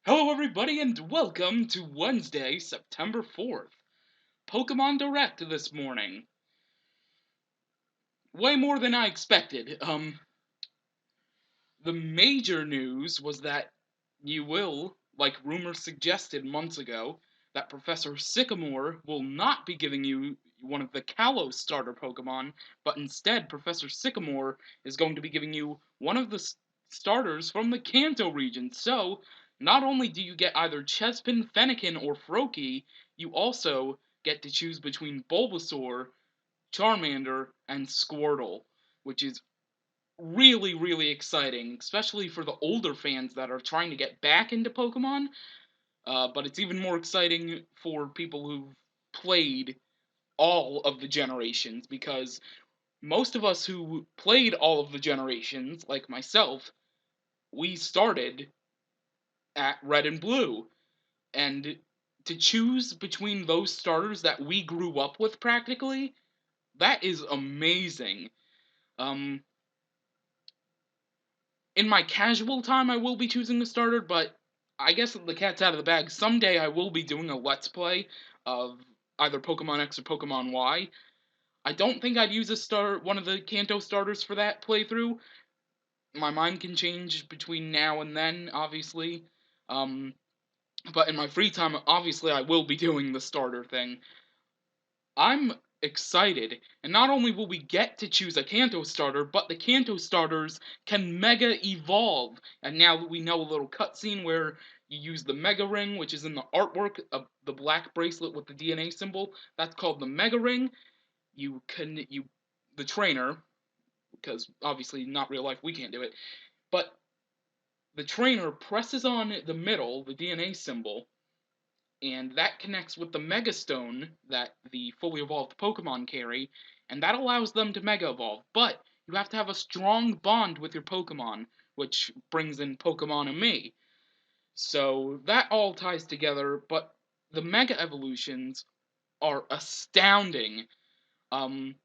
Hello, everybody, and welcome to Wednesday, September 4th. Pokemon Direct this morning. Way more than I expected. The major news was that you will, like rumors suggested months ago, that Professor Sycamore will not be giving you one of the Kalos starter Pokemon, but instead, Professor Sycamore is going to be giving you one of the starters from the Kanto region. So, not only do you get either Chespin, Fennekin, or Froakie, you also get to choose between Bulbasaur, Charmander, and Squirtle, which is really, really exciting, especially for the older fans that are trying to get back into Pokemon. But it's even more exciting for people who've played all of the generations, because most of us who played all of the generations, like myself, we started at Red and Blue. And to choose between those starters that we grew up with practically, that is amazing. Um, in my casual time, I will be choosing a starter, but I guess the cat's out of the bag. Someday I will be doing a Let's Play of either Pokemon X or Pokemon Y. I don't think I'd use one of the Kanto starters for that playthrough. My mind can change between now and then, obviously. Um, but in my free time, obviously, I will be doing the starter thing. I'm excited, and not only will we get to choose a Kanto starter, but the Kanto starters can Mega Evolve. And now we know a little cutscene where you use the Mega Ring, which is in the artwork of the black bracelet with the DNA symbol. That's called the Mega Ring. The trainer, because obviously not real life, we can't do it, but the trainer presses on the middle, the DNA symbol, and that connects with the Mega Stone that the fully evolved Pokemon carry, and that allows them to Mega Evolve. But you have to have a strong bond with your Pokemon, which brings in Pokemon and me. So that all ties together, but the Mega Evolutions are astounding. Um,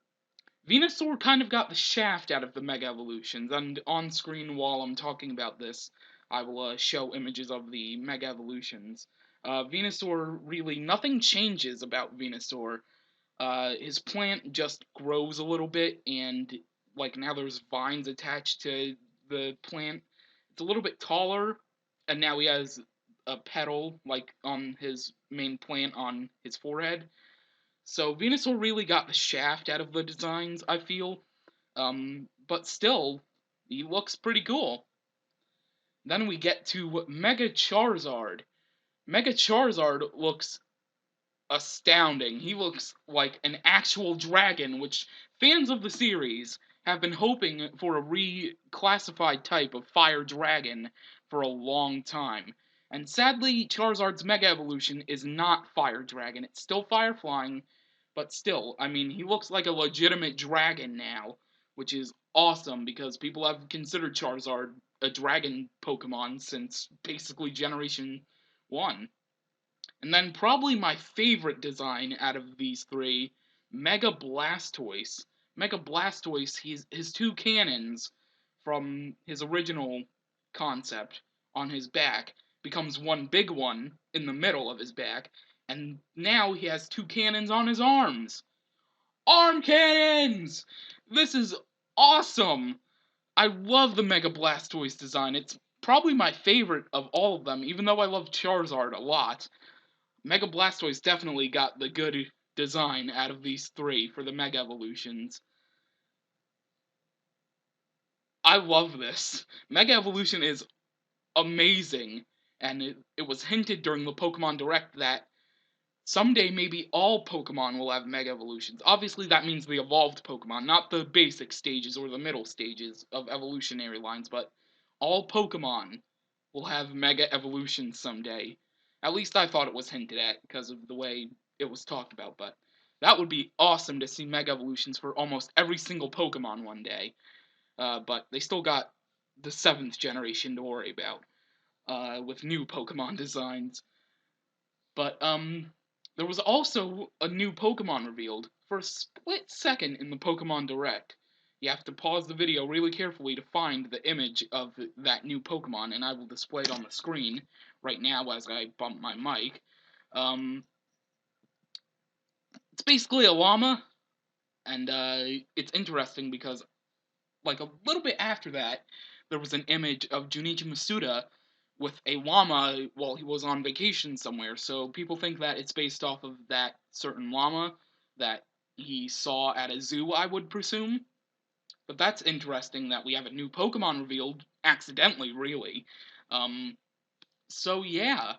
Venusaur kind of got the shaft out of the Mega Evolutions, and on screen while I'm talking about this, I will show images of the Mega Evolutions. Venusaur, really, nothing changes about Venusaur. His plant just grows a little bit, and like now there's vines attached to the plant. It's a little bit taller, and now he has a petal like on his main plant on his forehead. So Venusaur really got the shaft out of the designs, I feel. But still, he looks pretty cool. Then we get to Mega Charizard. Mega Charizard looks astounding. He looks like an actual dragon, which fans of the series have been hoping for a reclassified type of fire dragon for a long time. And sadly, Charizard's Mega Evolution is not Fire Dragon. It's still Fire Flying, but still, I mean, he looks like a legitimate dragon now, which is awesome because people have considered Charizard a dragon Pokemon since basically Generation 1. And then probably my favorite design out of these three, Mega Blastoise. Mega Blastoise, his two cannons from his original concept on his back becomes one big one in the middle of his back, and now he has two cannons on his arms. Arm cannons! This is awesome! I love the Mega Blastoise design. It's probably my favorite of all of them, even though I love Charizard a lot. Mega Blastoise definitely got the good design out of these three for the Mega Evolutions. I love this. Mega Evolution is amazing, and it was hinted during the Pokemon Direct that someday maybe all Pokemon will have Mega Evolutions. Obviously, that means the evolved Pokemon, not the basic stages or the middle stages of evolutionary lines, but all Pokemon will have Mega Evolutions someday. At least I thought it was hinted at because of the way it was talked about, but that would be awesome to see Mega Evolutions for almost every single Pokemon one day. But they still got the seventh generation to worry about with new Pokemon designs. But there was also a new Pokemon revealed for a split second in the Pokemon Direct. you have to pause the video really carefully to find the image of that new Pokemon, and I will display it on the screen right now as I bump my mic. Um, it's basically a llama, and it's interesting because like a little bit after that, there was an image of Junichi Masuda with a llama while he was on vacation somewhere. So people think that it's based off of that certain llama that he saw at a zoo, I would presume. But that's interesting that we have a new Pokemon revealed accidentally, really. Um, so yeah,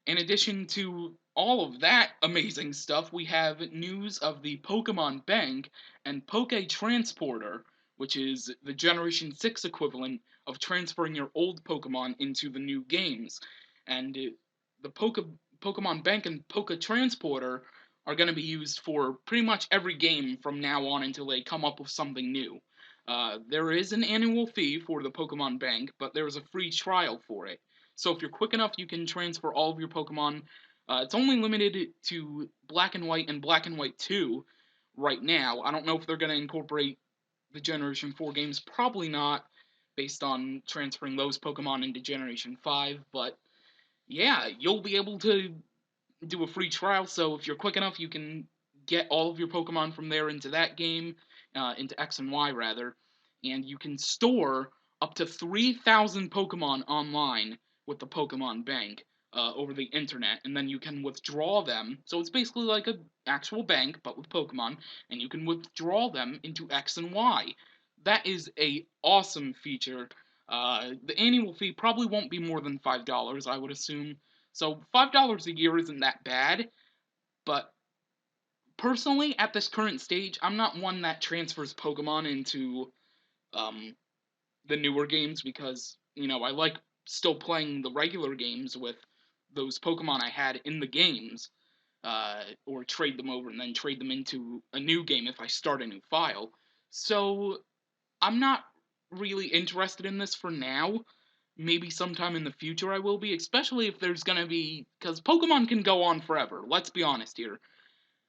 in addition to all of that amazing stuff, we have news of the Pokemon Bank and Poke Transporter, which is the Generation 6 equivalent of transferring your old Pokemon into the new games. And the Pokemon Bank and Poke Transporter are going to be used for pretty much every game from now on until they come up with something new. There is an annual fee for the Pokemon Bank, but there is a free trial for it. So if you're quick enough, you can transfer all of your Pokemon. It's only limited to Black and White and Black and White 2 right now. I don't know if they're going to incorporate the Generation 4 games. Probably not, based on transferring those Pokemon into Generation 5. But yeah, you'll be able to do a free trial. So if you're quick enough, you can get all of your Pokemon from there into that game, into X and Y rather, and you can store up to 3,000 Pokemon online with the Pokemon Bank over the internet, and then you can withdraw them. So it's basically like an actual bank, but with Pokemon, and you can withdraw them into X and Y. That is a awesome feature. The annual fee probably won't be more than $5, I would assume. So $5 a year isn't that bad, but personally, at this current stage, I'm not one that transfers Pokemon into um, the newer games because I like still playing the regular games with those Pokemon I had in the games, or trade them over and then trade them into a new game if I start a new file. So I'm not really interested in this for now. Maybe sometime in the future I will be, especially if there's gonna be, because Pokemon can go on forever. Let's be honest here.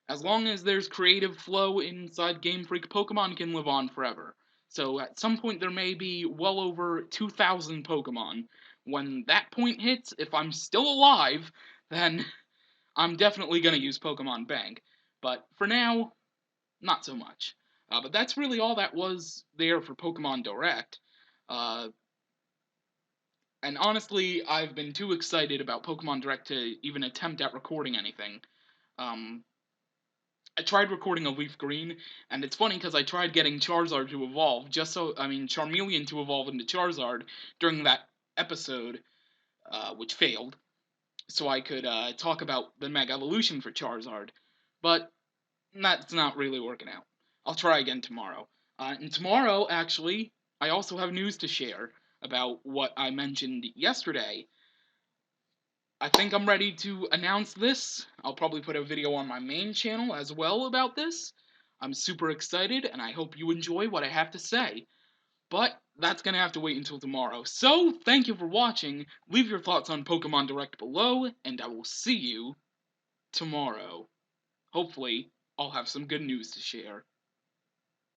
As long as there's creative flow inside Game Freak, Pokemon can live on forever. So at some point there may be well over 2,000 Pokemon. When that point hits, if I'm still alive, then I'm definitely gonna use Pokemon Bank. But for now, not so much. But that's really all that was there for Pokemon Direct. Uh, and honestly, I've been too excited about Pokemon Direct to even attempt at recording anything. Um, I tried recording a Leaf Green, and it's funny because I tried getting Charizard to evolve, Charmeleon to evolve into Charizard during that episode, which failed, so I could talk about the Mega Evolution for Charizard. But that's not really working out. I'll try again tomorrow. And tomorrow, actually, I also have news to share about what I mentioned yesterday. I think I'm ready to announce this. I'll probably put a video on my main channel as well about this. I'm super excited, and I hope you enjoy what I have to say. But that's gonna have to wait until tomorrow. So, thank you for watching. Leave your thoughts on Pokemon Direct below, and I will see you tomorrow. Hopefully, I'll have some good news to share.